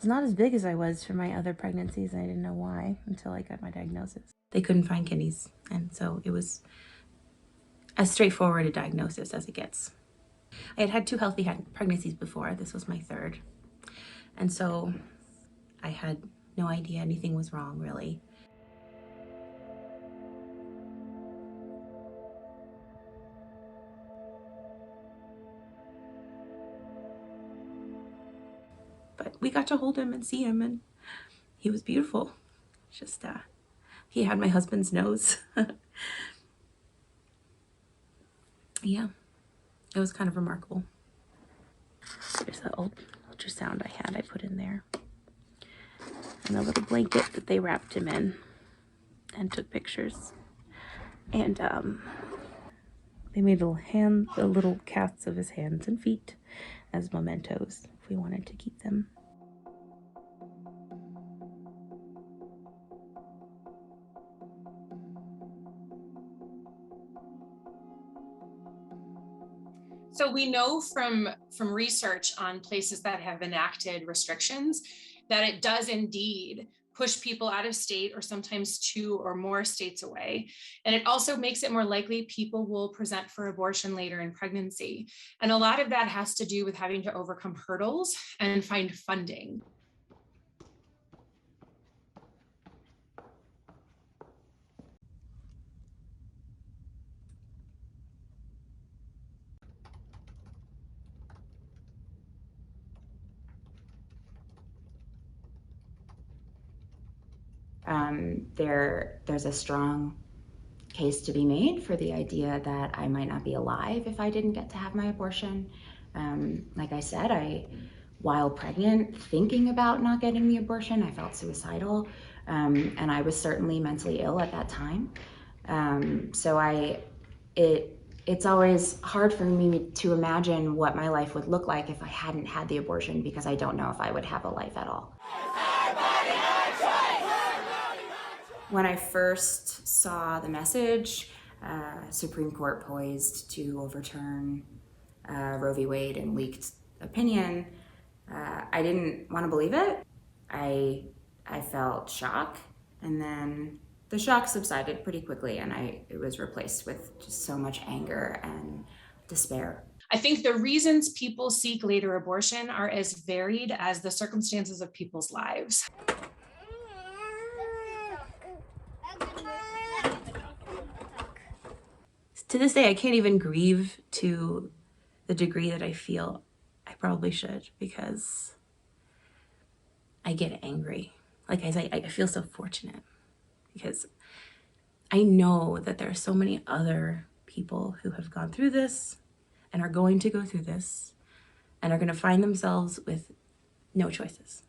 was not as big as I was for my other pregnancies, and I didn't know why until I got my diagnosis. They couldn't find kidneys, and so it was as straightforward a diagnosis as it gets. I had had 2 healthy pregnancies before. This was my 3rd. And so I had no idea anything was wrong, really. But we got to hold him and see him, and he was beautiful. Just, he had my husband's nose. Yeah, it was kind of remarkable. There's the old ultrasound I put in there. And a little blanket that they wrapped him in and took pictures. And they made the little casts of his hands and feet as mementos if we wanted to keep them. So we know from research on places that have enacted restrictions that it does indeed push people out of state or sometimes 2 or more states away. And it also makes it more likely people will present for abortion later in pregnancy. And a lot of that has to do with having to overcome hurdles and find funding. There's a strong case to be made for the idea that I might not be alive if I didn't get to have my abortion. Like I said, while pregnant, thinking about not getting the abortion, I felt suicidal, and I was certainly mentally ill at that time. It's always hard for me to imagine what my life would look like if I hadn't had the abortion, because I don't know if I would have a life at all. When I first saw the message, Supreme Court poised to overturn Roe v. Wade and leaked opinion, I didn't want to believe it. I felt shock, and then the shock subsided pretty quickly, and it was replaced with just so much anger and despair. I think the reasons people seek later abortion are as varied as the circumstances of people's lives. To this day, I can't even grieve to the degree that I feel I probably should, because I get angry. Like I say, I feel so fortunate because I know that there are so many other people who have gone through this and are going to go through this and are going to find themselves with no choices.